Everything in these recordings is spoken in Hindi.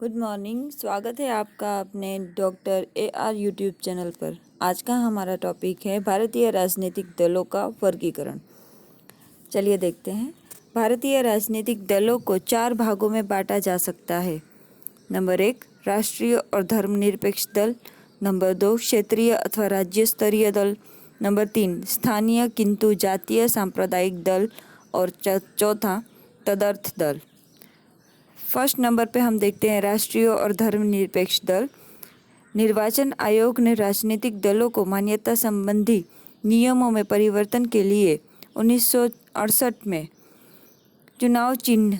Good morning. स्वागत है आपका अपने डॉक्टर AR यूट्यूब चैनल पर। आज का हमारा टॉपिक है भारतीय राजनीतिक दलों का वर्गीकरण। चलिए देखते हैं। भारतीय राजनीतिक दलों को 4 भागों में बांटा जा सकता है। नंबर 1 राष्ट्रीय और धर्मनिरपेक्ष दल। नंबर 2 क्षेत्रीय अथवा राज्य स्तरीय दल। नंबर 3 स्थानीय किंतु जातीय सांप्रदायिक दल। और चौथा तदर्थ दल। फर्स्ट नंबर पे हम देखते हैं राष्ट्रीय और धर्मनिरपेक्ष दल। निर्वाचन आयोग ने राजनीतिक दलों को मान्यता संबंधी नियमों में परिवर्तन के लिए 1968 में चुनाव चिन्ह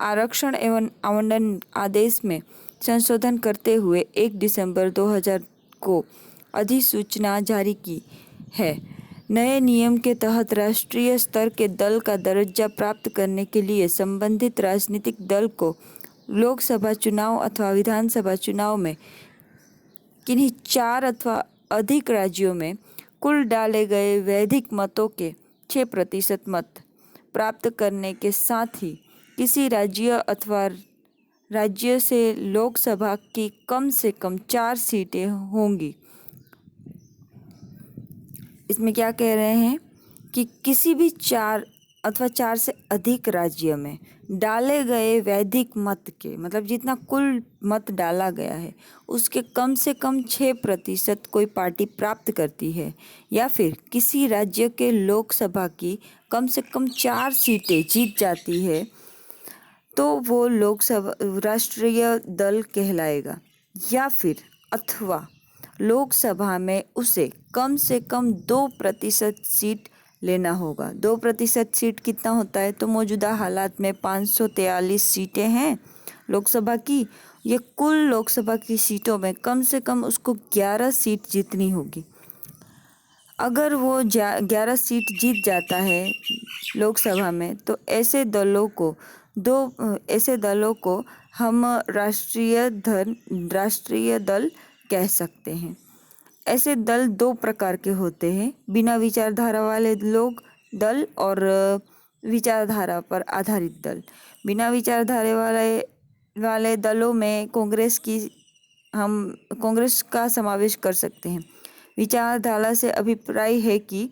आरक्षण एवं आवंटन आदेश में संशोधन करते हुए 1 दिसंबर 2000 को अधिसूचना जारी की है। नए नियम के तहत राष्ट्रीय स्तर के दल का दर्जा प्राप्त करने के लिए संबंधित राजनीतिक दल को लोकसभा चुनाव अथवा विधानसभा चुनाव में किन्हीं 4 अथवा अधिक राज्यों में कुल डाले गए वैधिक मतों के 6% मत प्राप्त करने के साथ ही किसी राज्य अथवा राज्य से लोकसभा की कम से कम 4 सीटें होंगी। इसमें क्या कह रहे हैं कि किसी भी 4 अथवा 4 से अधिक राज्य में डाले गए वैधिक मत के मतलब जितना कुल मत डाला गया है उसके कम से कम 6% कोई पार्टी प्राप्त करती है या फिर किसी राज्य के लोकसभा की कम से कम 4 सीटें जीत जाती है तो वो लोकसभा राष्ट्रीय दल कहलाएगा। या फिर अथवा लोकसभा में उसे कम से कम 2% सीट लेना होगा। 2% सीट कितना होता है? तो मौजूदा हालात में 543 सीटें हैं लोकसभा की। ये कुल लोकसभा की सीटों में कम से कम उसको 11 सीट जीतनी होगी। अगर वो 11 सीट जीत जाता है लोकसभा में तो ऐसे दलों को हम राष्ट्रीय दल कह सकते हैं। ऐसे दल 2 प्रकार के होते हैं, बिना विचारधारा वाले दल और विचारधारा पर आधारित दल। बिना विचारधारा वाले दलों में कांग्रेस का समावेश कर सकते हैं। विचारधारा से अभिप्राय है कि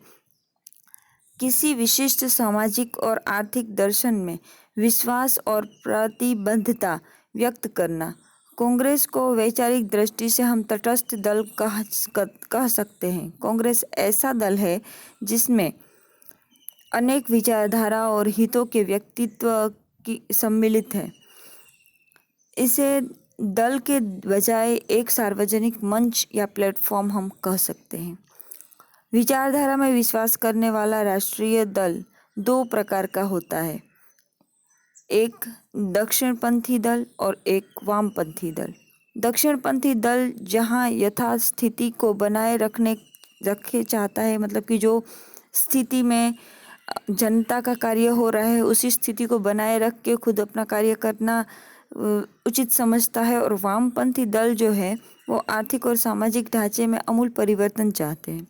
किसी विशिष्ट सामाजिक और आर्थिक दर्शन में विश्वास और प्रतिबद्धता व्यक्त करना। कांग्रेस को वैचारिक दृष्टि से हम तटस्थ दल कह सकते हैं। कांग्रेस ऐसा दल है जिसमें अनेक विचारधारा और हितों के व्यक्तित्व की सम्मिलित है। इसे दल के बजाय एक सार्वजनिक मंच या प्लेटफॉर्म हम कह सकते हैं। विचारधारा में विश्वास करने वाला राष्ट्रीय दल 2 प्रकार का होता है, एक दक्षिणपंथी दल और एक वामपंथी दल। दक्षिणपंथी दल जहां यथास्थिति को बनाए रखे चाहता है, मतलब कि जो स्थिति में जनता का कार्य हो रहा है उसी स्थिति को बनाए रख के खुद अपना कार्य करना उचित समझता है। और वामपंथी दल जो है वो आर्थिक और सामाजिक ढांचे में आमूल परिवर्तन चाहते हैं।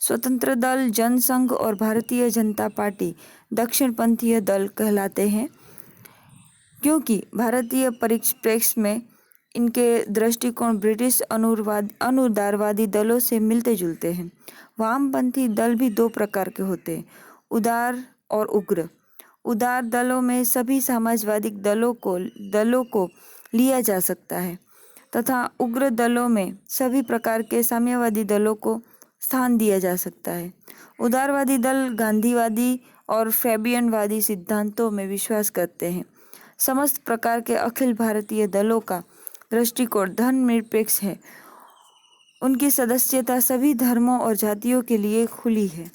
स्वतंत्र दल, जनसंघ और भारतीय जनता पार्टी दक्षिणपंथीय दल कहलाते हैं क्योंकि भारतीय परिप्रेक्ष्य में इनके दृष्टिकोण ब्रिटिश अनुदारवादी दलों से मिलते जुलते हैं। वामपंथी दल भी 2 प्रकार के होते हैं, उदार और उग्र। उदार दलों में सभी समाजवादी दलों को लिया जा सकता है तथा उग्र दलों में सभी प्रकार के साम्यवादी दलों को स्थान दिया जा सकता है। उदारवादी दल गांधीवादी और फैबियनवादी सिद्धांतों में विश्वास करते हैं। समस्त प्रकार के अखिल भारतीय दलों का दृष्टिकोण धर्मनिरपेक्ष है। उनकी सदस्यता सभी धर्मों और जातियों के लिए खुली है।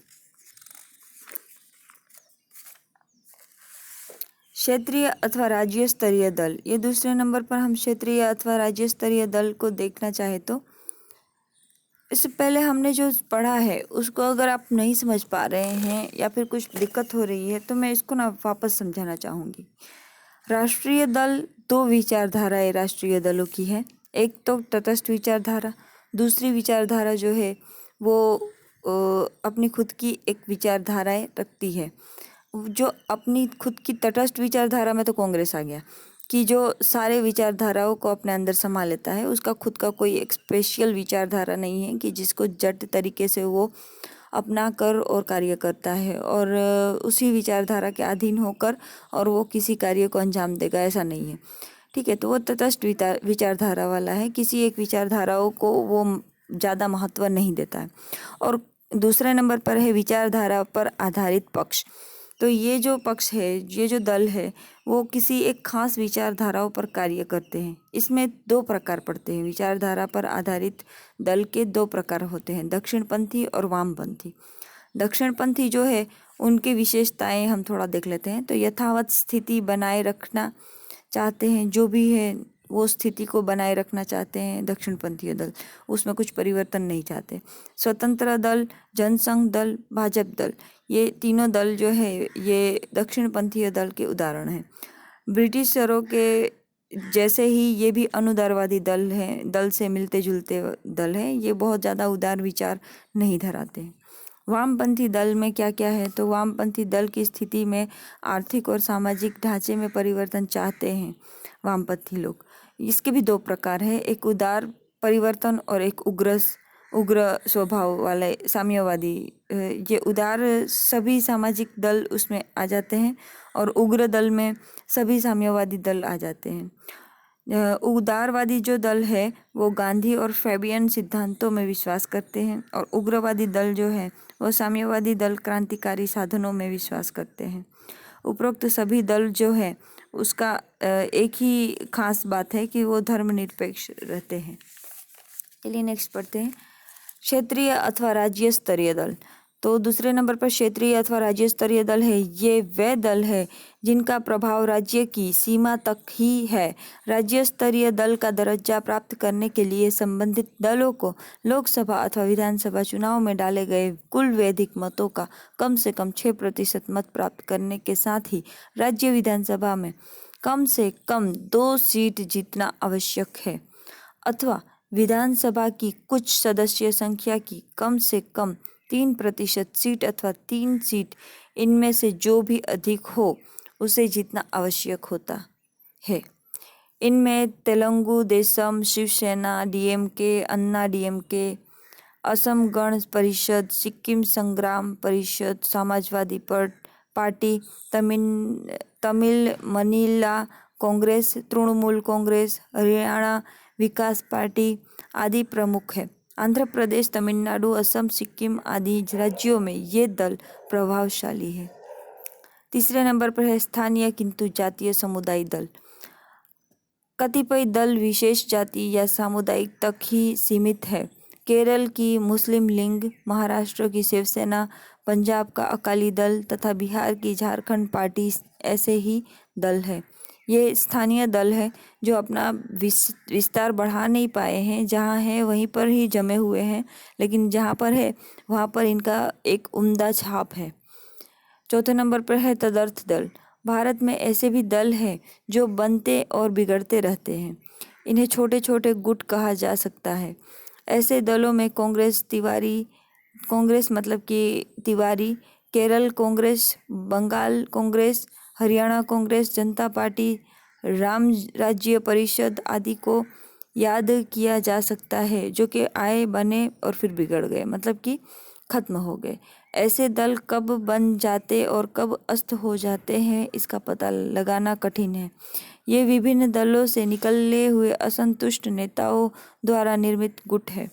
क्षेत्रीय अथवा राज्य स्तरीय दल, ये दूसरे नंबर पर हम क्षेत्रीय अथवा राज्य स्तरीय दल को देखना चाहे तो इससे पहले हमने जो पढ़ा है उसको अगर आप नहीं समझ पा रहे हैं या फिर कुछ दिक्कत हो रही है तो मैं इसको ना वापस समझाना चाहूँगी। राष्ट्रीय दल 2 विचारधाराएं राष्ट्रीय दलों की है। एक तो तटस्थ विचारधारा, दूसरी विचारधारा जो है वो अपनी खुद की एक विचारधाराएं रखती है। जो अपनी खुद की तटस्थ विचारधारा में तो कांग्रेस आ गया, कि जो सारे विचारधाराओं को अपने अंदर समा लेता है, उसका खुद का कोई एक स्पेशल विचारधारा नहीं है कि जिसको जट तरीके से वो अपना कर और कार्य करता है और उसी विचारधारा के अधीन होकर और वो किसी कार्य को अंजाम देगा, ऐसा नहीं है। ठीक है, तो वो तटस्थ विचारधारा वाला है, किसी एक विचारधाराओं को वो ज़्यादा महत्व नहीं देता है। और दूसरे नंबर पर है विचारधारा पर आधारित पक्ष। तो ये जो पक्ष है, ये जो दल है, वो किसी एक खास विचारधाराओं पर कार्य करते हैं। इसमें दो प्रकार पड़ते हैं, विचारधारा पर आधारित दल के दो प्रकार होते हैं, दक्षिणपंथी और वामपंथी। दक्षिणपंथी जो है उनकी विशेषताएं हम थोड़ा देख लेते हैं। तो यथावत स्थिति बनाए रखना चाहते हैं, जो भी है वो स्थिति को बनाए रखना चाहते हैं दक्षिणपंथी दल, उसमें कुछ परिवर्तन नहीं चाहते। स्वतंत्र दल, जनसंघ दल, भाजपा दल, ये तीनों दल जो है ये दक्षिणपंथी दल के उदाहरण हैं। ब्रिटिशरों के जैसे ही ये भी अनुदारवादी दल हैं, दल से मिलते जुलते दल हैं, ये बहुत ज़्यादा उदार विचार नहीं धराते हैं। वामपंथी दल में क्या क्या है, तो वामपंथी दल की स्थिति में आर्थिक और सामाजिक ढांचे में परिवर्तन चाहते हैं वामपंथी लोग। इसके भी दो प्रकार है, एक उदार परिवर्तन और एक उग्र स्वभाव वाले साम्यवादी। ये उदार सभी सामाजिक दल उसमें आ जाते हैं और उग्र दल में सभी साम्यवादी दल आ जाते हैं। उदारवादी जो दल है वो गांधी और फैबियन सिद्धांतों में विश्वास करते हैं और उग्रवादी दल जो है वो साम्यवादी दल क्रांतिकारी साधनों में विश्वास करते हैं। उपरोक्त सभी दल जो है उसका एक ही खास बात है कि वो धर्मनिरपेक्ष रहते हैं। चलिए नेक्स्ट पढ़ते हैं, क्षेत्रीय अथवा राज्य स्तरीय दल। तो दूसरे नंबर पर क्षेत्रीय अथवा राज्य स्तरीय दल है। ये वे दल है जिनका प्रभाव राज्य की सीमा तक ही है। राज्य स्तरीय दल का दर्जा प्राप्त करने के लिए संबंधित दलों को लोकसभा अथवा विधानसभा चुनाव में डाले गए कुल वैधिक मतों का कम से कम 6% मत प्राप्त करने के साथ ही राज्य विधानसभा में कम से कम 2 सीट जीतना आवश्यक है, अथवा विधानसभा की कुछ सदस्य संख्या की कम से कम 3% सीट अथवा 3 सीट इनमें से जो भी अधिक हो उसे जीतना आवश्यक होता है। इनमें तेलुगु देशम, शिवसेना, डीएमके, अन्ना डीएमके, असम गण परिषद, सिक्किम संग्राम परिषद, समाजवादी पार्टी, तमिल मनीला कांग्रेस, तृणमूल कांग्रेस, हरियाणा विकास पार्टी आदि प्रमुख है। आंध्र प्रदेश, तमिलनाडु, असम, सिक्किम आदि राज्यों में ये दल प्रभावशाली है। तीसरे नंबर पर है स्थानीय किंतु जातीय समुदाय दल। कतिपय दल विशेष जाति या सामुदायिक तक ही सीमित है। केरल की मुस्लिम लीग, महाराष्ट्र की शिवसेना, पंजाब का अकाली दल तथा बिहार की झारखंड पार्टी ऐसे ही दल है। ये स्थानीय दल है जो अपना विस्तार बढ़ा नहीं पाए हैं, जहाँ है वहीं पर ही जमे हुए हैं, लेकिन जहाँ पर है वहाँ पर इनका एक उम्दा छाप है। चौथे नंबर पर है तदर्थ दल। भारत में ऐसे भी दल हैं जो बनते और बिगड़ते रहते हैं, इन्हें छोटे छोटे गुट कहा जा सकता है। ऐसे दलों में कांग्रेस मतलब कि तिवारी, केरल कांग्रेस, बंगाल कांग्रेस, हरियाणा कांग्रेस, जनता पार्टी, राम राज्य परिषद आदि को याद किया जा सकता है, जो कि आए, बने और फिर बिगड़ गए, मतलब कि खत्म हो गए। ऐसे दल कब बन जाते और कब अस्त हो जाते हैं इसका पता लगाना कठिन है। ये विभिन्न दलों से निकले हुए असंतुष्ट नेताओं द्वारा निर्मित गुट है।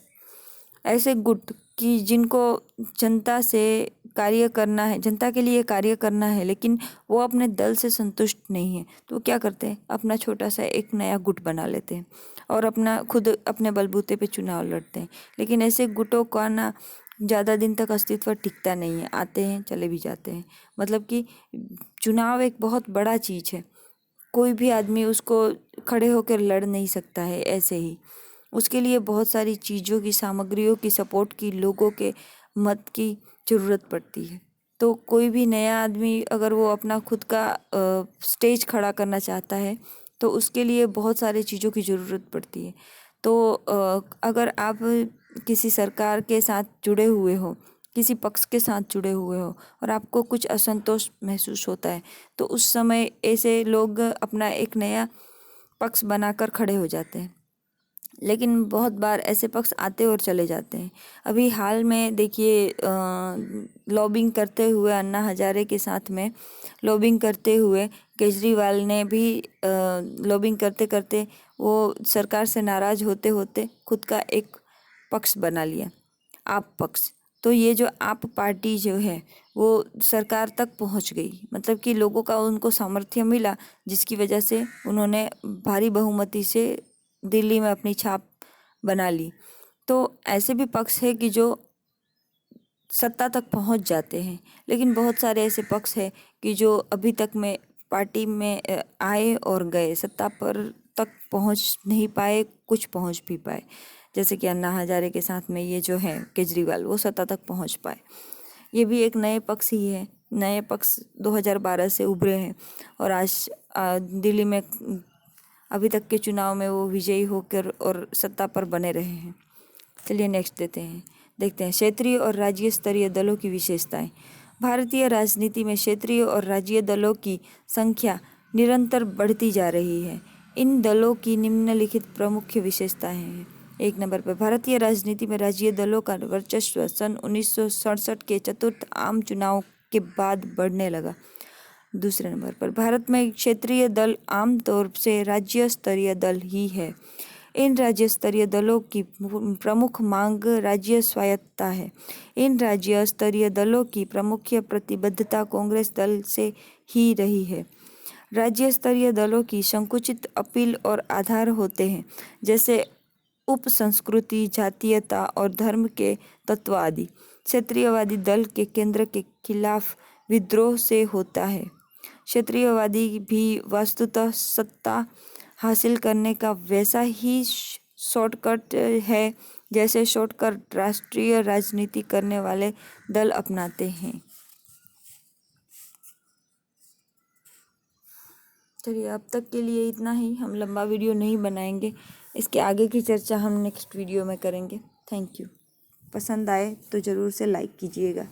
ऐसे गुट कि जिनको जनता से कार्य करना है, जनता के लिए कार्य करना है, लेकिन वो अपने दल से संतुष्ट नहीं है, तो क्या करते हैं, अपना छोटा सा एक नया गुट बना लेते हैं और अपने बलबूते पे चुनाव लड़ते हैं। लेकिन ऐसे गुटों का ना ज़्यादा दिन तक अस्तित्व टिकता नहीं है, आते हैं चले भी जाते हैं। मतलब कि चुनाव एक बहुत बड़ा चीज़ है, कोई भी आदमी उसको खड़े होकर लड़ नहीं सकता है ऐसे ही। उसके लिए बहुत सारी चीज़ों की, सामग्रियों की, सपोर्ट की, लोगों के मत की ज़रूरत पड़ती है। तो कोई भी नया आदमी अगर वो अपना खुद का स्टेज खड़ा करना चाहता है तो उसके लिए बहुत सारी चीज़ों की ज़रूरत पड़ती है। तो अगर आप किसी सरकार के साथ जुड़े हुए हो किसी पक्ष के साथ जुड़े हुए हो और आपको कुछ असंतोष महसूस होता है, तो उस समय ऐसे लोग अपना एक नया पक्ष बनाकर खड़े हो जाते हैं। लेकिन बहुत बार ऐसे पक्ष आते और चले जाते हैं। अभी हाल में देखिए लॉबिंग करते हुए अन्ना हजारे के साथ में लॉबिंग करते हुए केजरीवाल ने भी लॉबिंग करते करते वो सरकार से नाराज़ होते होते खुद का एक पक्ष बना लिया, आप पक्ष। तो ये जो आप पार्टी जो है वो सरकार तक पहुंच गई, मतलब कि लोगों का उनको सामर्थ्य मिला, जिसकी वजह से उन्होंने भारी बहुमति से दिल्ली में अपनी छाप बना ली। तो ऐसे भी पक्ष है कि जो सत्ता तक पहुंच जाते हैं, लेकिन बहुत सारे ऐसे पक्ष हैं कि जो अभी तक में पार्टी में आए और गए, सत्ता पर तक पहुंच नहीं पाए, कुछ पहुंच भी पाए। जैसे कि अन्ना हजारे के साथ में ये जो है केजरीवाल, वो सत्ता तक पहुंच पाए। ये भी एक नए पक्ष ही है, नए पक्ष 2012 से उभरे हैं और आज दिल्ली में अभी तक के चुनाव में वो विजयी होकर और सत्ता पर बने रहे हैं। चलिए नेक्स्ट देखते हैं क्षेत्रीय और राज्य स्तरीय दलों की विशेषताएं। भारतीय राजनीति में क्षेत्रीय और राज्य दलों की संख्या निरंतर बढ़ती जा रही है। इन दलों की निम्नलिखित प्रमुख विशेषताएं हैं। 1 नंबर पर भारतीय राजनीति में राज्य दलों का वर्चस्व सन 1967 के चतुर्थ आम चुनाव के बाद बढ़ने लगा। 2 नंबर पर भारत में क्षेत्रीय दल आमतौर से राज्य स्तरीय दल ही है। इन राज्य स्तरीय दलों की प्रमुख मांग राज्य स्वायत्तता है। इन राज्य स्तरीय दलों की प्रमुख प्रतिबद्धता कांग्रेस दल से ही रही है। राज्य स्तरीय दलों की संकुचित अपील और आधार होते हैं, जैसे उप संस्कृति, जातीयता और धर्म के तत्व आदि। क्षेत्रीयवादी दल के केंद्र के खिलाफ विद्रोह से होता है। क्षेत्रीयवादी भी वस्तुतः सत्ता हासिल करने का वैसा ही शॉर्टकट है जैसे शॉर्टकट राष्ट्रीय राजनीति करने वाले दल अपनाते हैं। चलिए अब तक के लिए इतना ही, हम लंबा वीडियो नहीं बनाएंगे, इसके आगे की चर्चा हम नेक्स्ट वीडियो में करेंगे। Thank you. पसंद आए तो ज़रूर से लाइक कीजिएगा।